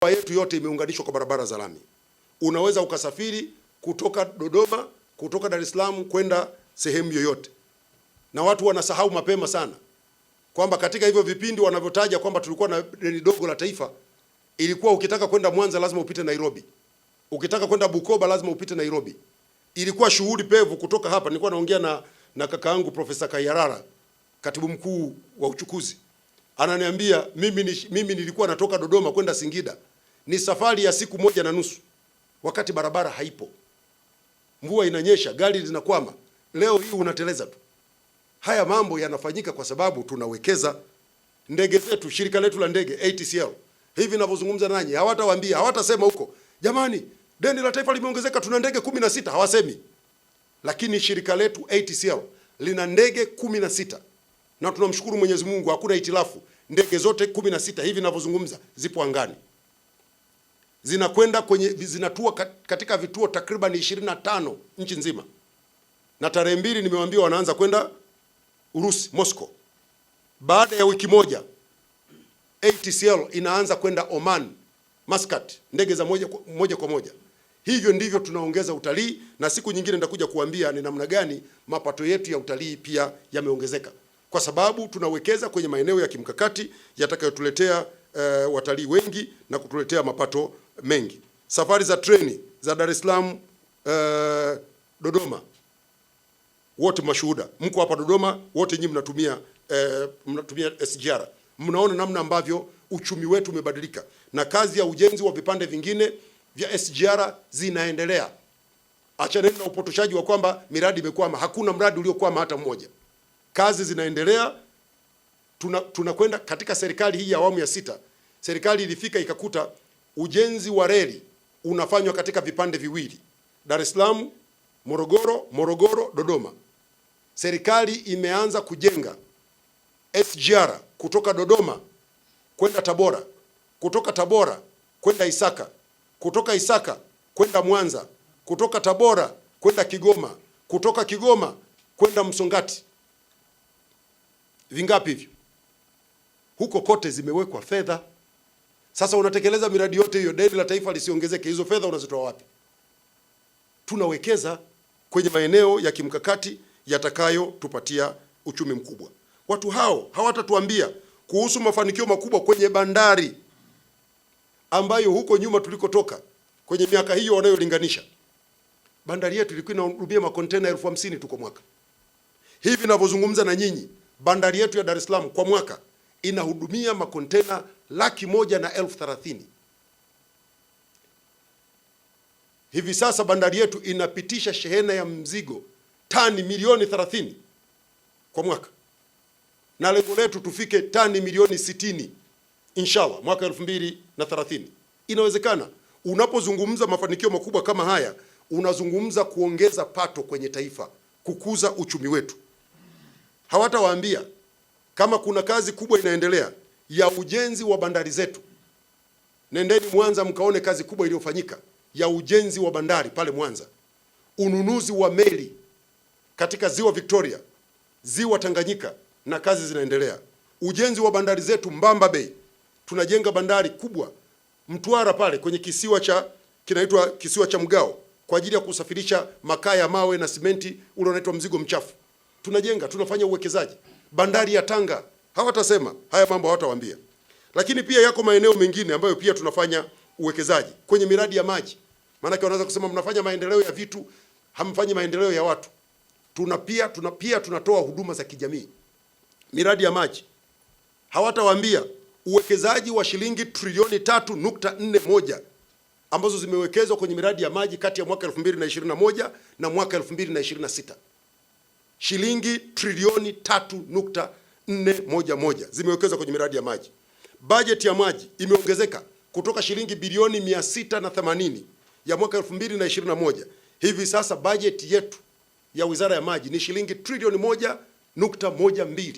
yetu yote imeunganishwa kwa barabara za lami. Unaweza ukasafiri kutoka Dodoma, kutoka Dar es Salaam kwenda sehemu yoyote. Na watu wanasahau mapema sana kwamba katika hivyo vipindi wanavyotaja kwamba tulikuwa na deni dogo la taifa, ilikuwa ukitaka kwenda Mwanza lazima upite Nairobi. Ukitaka kwenda Bukoba lazima upite Nairobi. Ilikuwa shughuli pevu kutoka hapa. Nilikuwa naongea na kaka yangu Profesa Kayarara, katibu mkuu wa uchukuzi. Ananiambia mimi nilikuwa natoka Dodoma kwenda Singida. Ni safari ya siku 1.5 wakati barabara haipo. Mvua inanyesha, gari linakwama. Leo hii unateleza tu. Haya mambo yanafanyika kwa sababu tunawekeza. Ndege zetu, shirika letu la ndege ATCL, hivi ninavyozungumza nanyi, hawatawaambia, hawatasema huko, jamani, deni la taifa limeongezeka, tuna ndege 16, hawasemi. Lakini shirika letu ATCL lina ndege 16. Na tunamshukuru Mwenyezi Mungu, hakuna itilafu. Ndege zote 16 hivi ninavyozungumza zipo angani. Zinatua katika vituo takriban 25 nchi nzima. Na tarehe 2 nimewaambia wanaanza kwenda Urusi, Moscow. Baada ya wiki moja ATCL inaanza kwenda Oman, Muscat, ndege za moja kwa moja. Hivyo ndivyo tunaongeza utalii, na siku nyingine nitakuja kuambia ni namna gani mapato yetu ya utalii pia yameongezeka, kwa sababu tunawekeza kwenye maeneo ya kimkakati yatakayotuletea watalii wengi na kutuletea mapato mengi. Safari za treni za Dar es Salaam, Dodoma, wote mashuhuda, mko hapa Dodoma, wote nyinyi mnatumia SGR. Mnaona namna ambavyo uchumi wetu umebadilika, na kazi ya ujenzi wa vipande vingine vya SGR zinaendelea. Achana na upotoshaji wa kwamba miradi imekwama. Hakuna mradi uliokwama hata mmoja. Kazi zinaendelea. Tunakwenda katika serikali hii ya awamu ya 6. Serikali ilifika ikakuta ujenzi wa reli unafanywa katika vipande viwili, Dar es Salaam, Morogoro, Dodoma. Serikali imeanza kujenga SGR kutoka Dodoma kwenda Tabora, kutoka Tabora kwenda Isaka, kutoka Isaka kwenda Mwanza, kutoka Tabora kwenda Kigoma, kutoka Kigoma kwenda Msongati. Vingapi hivyo? Huko kote zimewekwa fedha. Sasa unatekeleza miradi yote hiyo, deni la taifa lisiongezeke, hizo fedha unazitoa wapi? Tunawekeza kwenye maeneo ya kimkakati yatakayotupatia uchumi mkubwa. Watu hao hawatatuambia kuhusu mafanikio makubwa kwenye bandari ambayo huko nyuma tulikotoka kwenye miaka hiyo wanayolinganisha. Bandari yetu ilikuwa inahudumia makontena 50,000 tu kwa mwaka. Hivi ninavyozungumza na nyinyi, bandari yetu ya Dar es Salaam kwa mwaka inahudumia makontena 130,000. Hivi sasa bandari yetu inapitisha shehena ya mzigo tani milioni 30 kwa mwaka. Na lengo letu tufike tani milioni 60 inshallah mwaka 2030. Inawezekana. Unapozungumza mafanikio makubwa kama haya, unazungumza kuongeza pato kwenye taifa, kukuza uchumi wetu. Hawatawaambia kama kuna kazi kubwa inaendelea ya ujenzi wa bandari zetu. Nendeni Mwanza mkaone kazi kubwa iliyofanyika ya ujenzi wa bandari pale Mwanza. Ununuzi wa meli katika ziwa Victoria, ziwa Tanganyika, na kazi zinaendelea. Ujenzi wa bandari zetu Mbamba Bay. Tunajenga bandari kubwa Mtwara pale kwenye kinaitwa kisiwa cha Mgao kwa ajili ya kusafirisha makaa ya mawe na simenti ule unaitwa mzigo mchafu. Tunafanya uwekezaji. Bandari ya Tanga, hawatasema haya mambo, hawatawaambia. Lakini pia yako maeneo mengine ambayo pia tunafanya uwekezaji kwenye miradi ya maji. Maana wanaweza kusema mnafanya maendeleo ya vitu, hamfanyi maendeleo ya watu. Tunatoa huduma za kijamii. Miradi ya maji, hawatawaambia uwekezaji wa shilingi trilioni 3.41 ambazo zimewekezwa kwenye miradi ya maji kati ya mwaka 2021 na mwaka 2026. Shilingi trilioni 3.411 zimewekezwa kwenye miradi ya maji. Bajeti ya maji imeongezeka kutoka shilingi bilioni 680 ya mwaka 2021. Hivi sasa bajeti yetu ya Wizara ya Maji ni shilingi trilioni 1.12.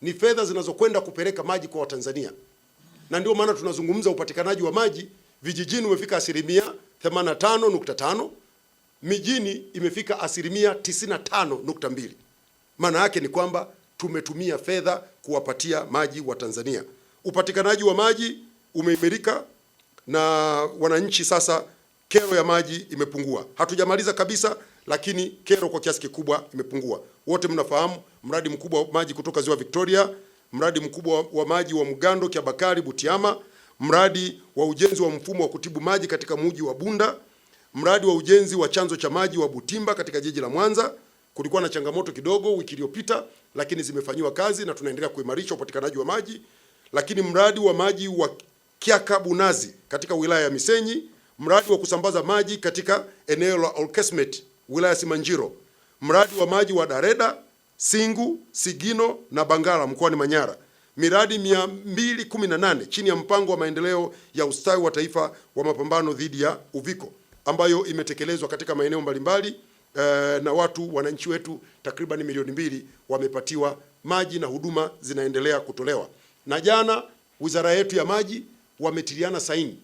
Ni fedha zinazokwenda kupeleka maji kwa Watanzania. Na ndio maana tunazungumza upatikanaji wa maji vijijini umefika 85.5, mijini imefika 95.2. Maana yake ni kwamba tumetumia fedha kuwapatia maji wa Tanzania. Upatikanaji wa maji umeimarika na wananchi sasa kero ya maji imepungua. Hatujamaliza kabisa, lakini kero kwa kiasi kikubwa imepungua. Wote mnafahamu mradi mkubwa wa maji kutoka Ziwa Victoria, mradi mkubwa wa maji wa Mugando, Kiabakari, Butiama, mradi wa ujenzi wa mfumo wa kutibu maji katika mji wa Bunda, mradi wa ujenzi wa chanzo cha maji wa Butimba katika jiji la Mwanza. Kulikuwa na changamoto kidogo wiki iliyopita, lakini zimefanyiwa kazi na tunaendelea kuimarisha upatikanaji wa maji. Lakini mradi wa maji wa Kiaka Bunazi katika wilaya ya Misenyi, mradi wa kusambaza maji katika eneo la Olkesmet wilaya ya Simanjiro, mradi wa maji wa Dareda, Singu, Sigino na Bangala mkoani Manyara. Miradi 218 chini ya mpango wa maendeleo ya ustawi wa taifa wa mapambano dhidi ya uviko ambayo imetekelezwa katika maeneo mbalimbali, na wananchi wetu takriban milioni 2 wamepatiwa maji na huduma zinaendelea kutolewa. Na jana wizara yetu ya maji wametiliana saini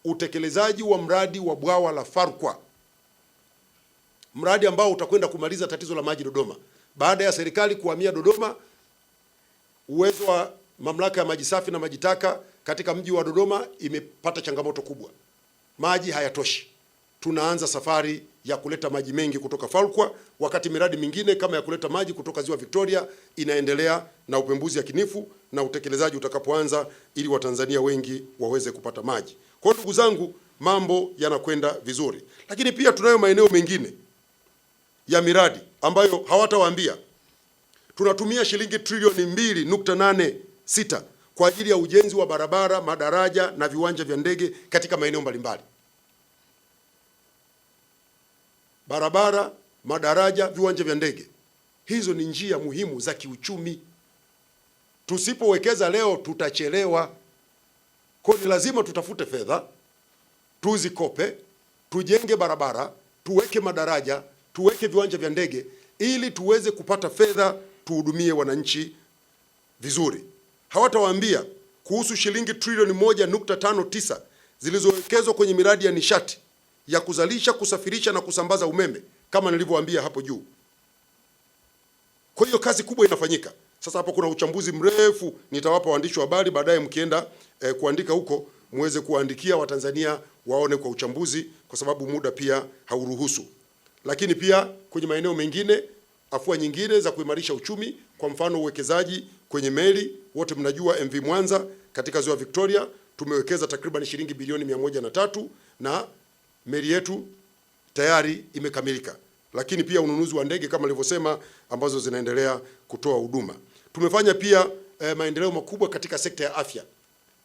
utekelezaji wa mradi wa bwawa la Farkwa, mradi ambao utakwenda kumaliza tatizo la maji Dodoma. Baada ya serikali kuhamia Dodoma, uwezo wa mamlaka ya maji safi na maji taka katika mji wa Dodoma imepata changamoto kubwa. Maji hayatoshi. Tunaanza safari ya kuleta maji mengi kutoka Farkwa, wakati miradi mingine kama ya kuleta maji kutoka Ziwa Victoria inaendelea na upembuzi yakinifu na utekelezaji utakapoanza ili Watanzania wengi waweze kupata maji. Kwa ndugu zangu, mambo yanakwenda vizuri. Lakini pia tunayo maeneo mengine ya miradi ambayo hawatawaambia. Tunatumia shilingi trilioni 2.86 kwa ajili ya ujenzi wa barabara, madaraja na viwanja vya ndege katika maeneo mbalimbali. Barabara, madaraja, viwanja vya ndege, hizo ni njia muhimu za kiuchumi. Tusipowekeza leo tutachelewa. Kwa ni lazima tutafute fedha, tuzikope, tujenge barabara, tuweke madaraja, tuweke viwanja vya ndege ili tuweze kupata fedha tuhudumie wananchi vizuri. Hawatawaambia kuhusu shilingi trilioni 1.59 zilizowekezwa kwenye miradi ya nishati ya kuzalisha, kusafirisha na kusambaza umeme kama nilivyowaambia hapo juu. Kwa hiyo kazi kubwa inafanyika. Sasa hapo kuna uchambuzi mrefu nitawapa waandishi wa habari baadaye, mkienda kuandika huko muweze kuandikia Watanzania waone kwa uchambuzi, kwa sababu muda pia hauruhusu. Lakini pia kwenye maeneo mengine, afua nyingine za kuimarisha uchumi, kwa mfano uwekezaji kwenye meli. Wote mnajua MV Mwanza katika Ziwa Victoria tumewekeza takriban shilingi bilioni 103 na meli yetu tayari imekamilika. Lakini pia ununuzi wa ndege kama nilivyosema, ambazo zinaendelea kutoa huduma. Tumefanya pia maendeleo makubwa katika sekta ya afya.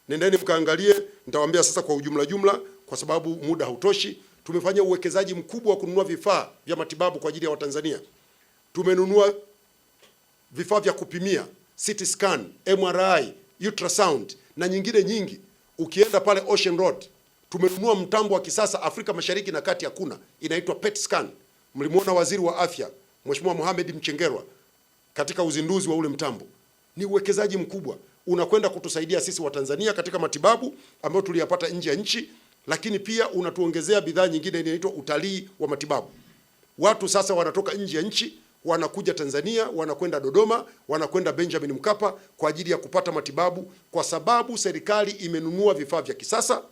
Nendeni mkaangalie, nitawaambia sasa kwa jumla kwa sababu muda hautoshi. Tumefanya uwekezaji mkubwa wa kununua vifaa vya matibabu kwa ajili ya Watanzania. Tumenunua vifaa vya kupimia CT scan, MRI, ultrasound na nyingine nyingi. Ukienda pale Ocean Road, tumenunua mtambo wa kisasa Afrika Mashariki na Kati hakuna, inaitwa PET scan. Mlimuona waziri wa afya Mheshimiwa Mohamed Mchengerwa katika uzinduzi wa ule mtambo. Ni uwekezaji mkubwa unakwenda kutusaidia sisi Watanzania katika matibabu ambayo tuliyapata nje ya nchi, lakini pia unatuongezea bidhaa nyingine inaitwa utalii wa matibabu. Watu sasa wanatoka nje ya nchi wanakuja Tanzania, wanakwenda Dodoma, wanakwenda Benjamin Mkapa kwa ajili ya kupata matibabu, kwa sababu serikali imenunua vifaa vya kisasa,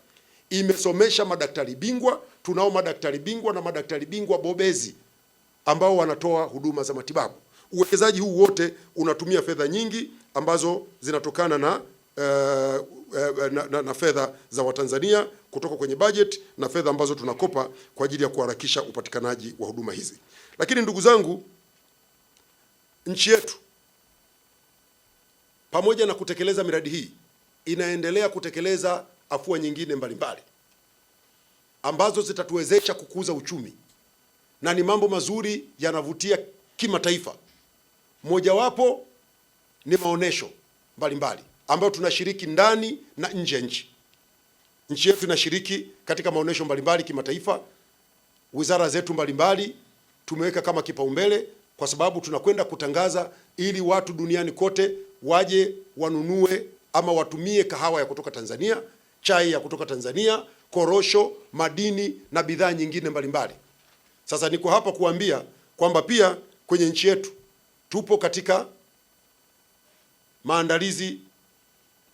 imesomesha madaktari bingwa. Tunao madaktari bingwa na madaktari bingwa bobezi ambao wanatoa huduma za matibabu. Uwekezaji huu wote unatumia fedha nyingi ambazo zinatokana na fedha za Watanzania kutoka kwenye budget na fedha ambazo tunakopa kwa ajili ya kuharakisha upatikanaji wa huduma hizi. Lakini ndugu zangu, nchi yetu pamoja na kutekeleza miradi hii inaendelea kutekeleza afua nyingine mbalimbali ambazo zitatuwezesha kukuza uchumi, na ni mambo mazuri yanavutia kimataifa. Mojawapo ni maonesho mbalimbali ambayo tunashiriki ndani na nje ya nchi. Nchi yetu inashiriki katika maonesho mbalimbali kimataifa. Wizara zetu mbalimbali tumeweka kama kipaumbele, kwa sababu tunakwenda kutangaza ili watu duniani kote waje wanunue ama watumie kahawa ya kutoka Tanzania, chai ya kutoka Tanzania, korosho, madini na bidhaa nyingine mbalimbali. Sasa niko hapa kuambia kwamba pia kwenye nchi yetu tupo katika maandalizi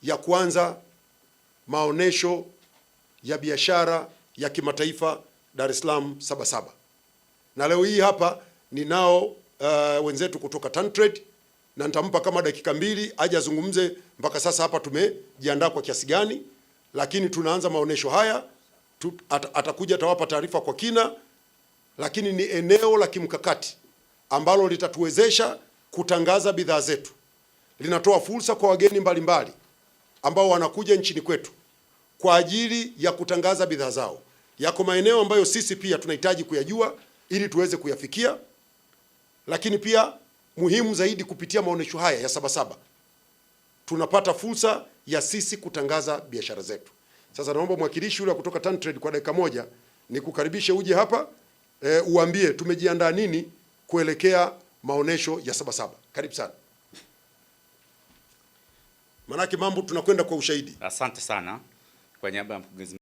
ya kuanza maonesho ya biashara ya kimataifa Dar es Salaam Sabasaba. Na leo hii hapa ninao wenzetu kutoka TanTrade, na nitampa kama dakika 2 aje azungumze mpaka sasa hapa tumejiandaa kwa kiasi gani, lakini tunaanza maonesho haya atakuja atawapa taarifa kwa kina, lakini ni eneo la kimkakati ambalo litatuwezesha kutangaza bidhaa zetu. Linatoa fursa kwa wageni mbalimbali ambao wanakuja nchini kwetu kwa ajili ya kutangaza bidhaa zao. Yako maeneo ambayo sisi pia tunahitaji kuyajua ili tuweze kuyafikia, lakini pia muhimu zaidi, kupitia maonesho haya ya Sabasaba tunapata fursa ya sisi kutangaza biashara zetu. Sasa naomba mwakilishi yule kutoka TanTrade kwa dakika 1 nikukaribishe uje hapa uambie tumejiandaa nini kuelekea maonesho ya Sabasaba. Karibu sana. Manake mambo tunakwenda kwa ushahidi. Asante sana kwa niaba ya mkurugenzi